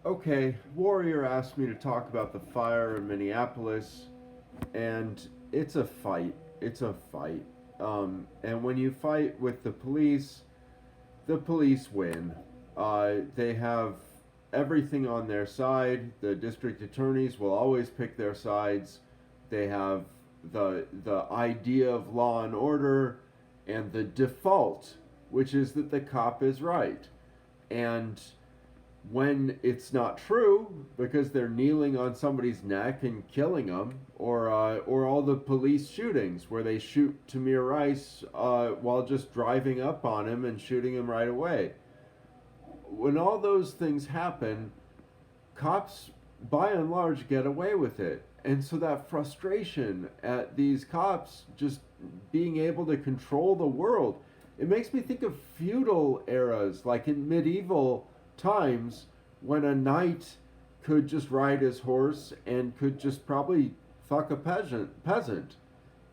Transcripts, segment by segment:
Okay, Warrior asked me to talk about the fire in Minneapolis, and it's a fight. It's a fight. And when you fight with the police win. They have everything on their side. The district attorneys will always pick their sides. They have the idea of law and order and the default, which is that the cop is right. And when it's not true, because they're kneeling on somebody's neck and killing them, or all the police shootings where they shoot Tamir Rice while just driving up on him and shooting him right away. When all those things happen, cops by and large get away with it. And so that frustration at these cops just being able to control the world, it makes me think of feudal eras, like in medieval times when a knight could just ride his horse and could just probably fuck a peasant,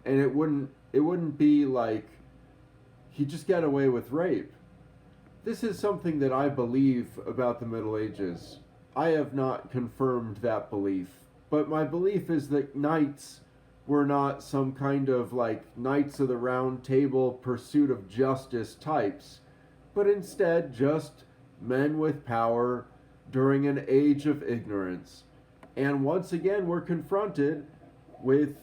and it wouldn't be like he'd just get away with rape. This is something that I believe about the Middle Ages. I have not confirmed that belief, but my belief is that knights were not some kind of like Knights of the Round Table pursuit of justice types, but instead just men with power during an age of ignorance. And once again, we're confronted with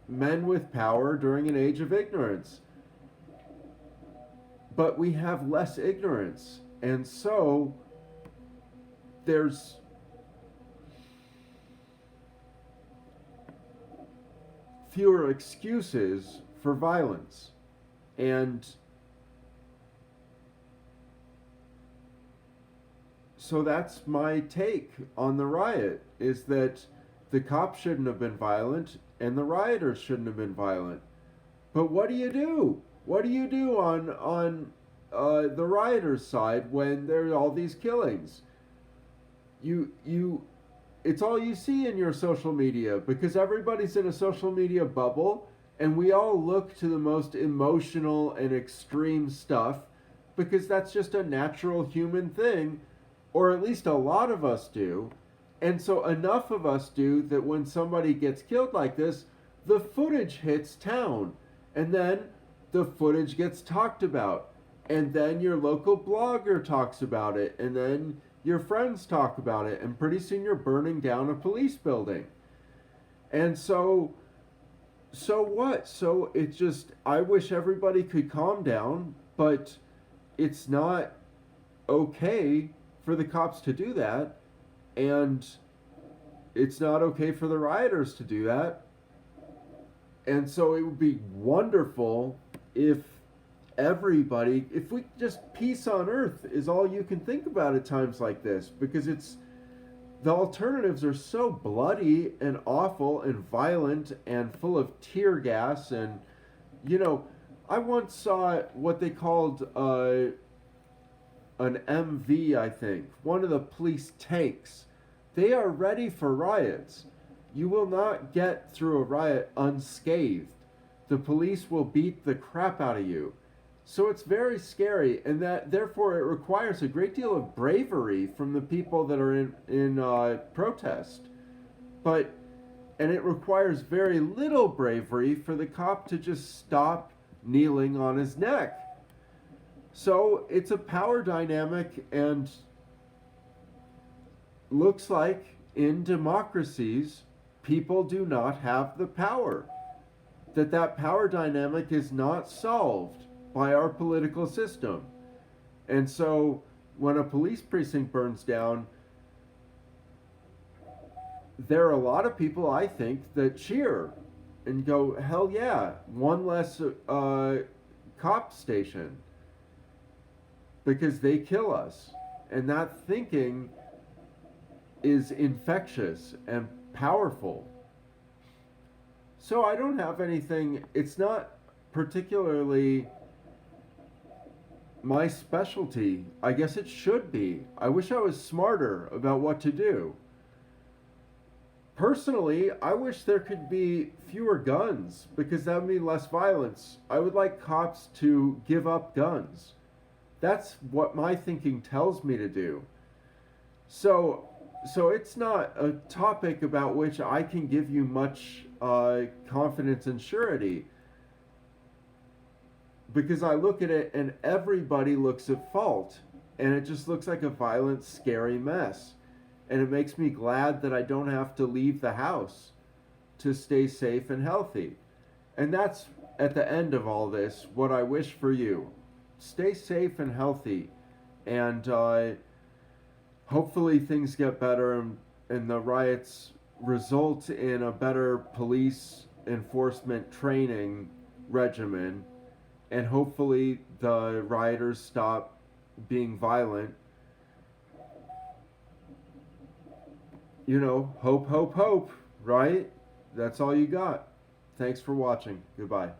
men with power during an age of ignorance. But we have less ignorance. And so there's fewer excuses for violence. And so that's my take on the riot, is that the cops shouldn't have been violent and the rioters shouldn't have been violent. But what do you do? What do you do on the rioters' side when there are all these killings? You it's all you see in your social media because everybody's in a social media bubble and we all look to the most emotional and extreme stuff because that's just a natural human thing, or at least a lot of us do. And so enough of us do that when somebody gets killed like this, the footage hits town. And then the footage gets talked about. And then your local blogger talks about it. And then your friends talk about it. And pretty soon you're burning down a police building. And so what? So it just, I wish everybody could calm down, but it's not okay for the cops to do that. And it's not okay for the rioters to do that. And so it would be wonderful if everybody, if we just peace on earth is all you can think about at times like this, because it's the alternatives are so bloody and awful and violent and full of tear gas. And you know, I once saw what they called an MV, I think, one of the police tanks. They are ready for riots. You will not get through a riot unscathed. The police will beat the crap out of you. So it's very scary, and that therefore it requires a great deal of bravery from the people that are in protest. But and it requires very little bravery for the cop to just stop kneeling on his neck. So it's a power dynamic, and looks like in democracies, people do not have the power. That power dynamic is not solved by our political system. And so when a police precinct burns down, there are a lot of people, I think, that cheer and go, hell yeah, one less cop station, because they kill us. And that thinking is infectious and powerful. So I don't have anything, it's not particularly my specialty. I guess it should be. I wish I was smarter about what to do. Personally, I wish there could be fewer guns because that would mean less violence. I would like cops to give up guns. That's what my thinking tells me to do. So So it's not a topic about which I can give you much confidence and surety, because I look at it and everybody looks at fault, and it just looks like a violent, scary mess. And it makes me glad that I don't have to leave the house to stay safe and healthy. And that's at the end of all this what I wish for you. Stay safe and healthy, and hopefully things get better, and the riots result in a better police enforcement training regimen, and hopefully the rioters stop being violent. You know, hope, hope, hope, right? That's all you got. Thanks for watching. Goodbye.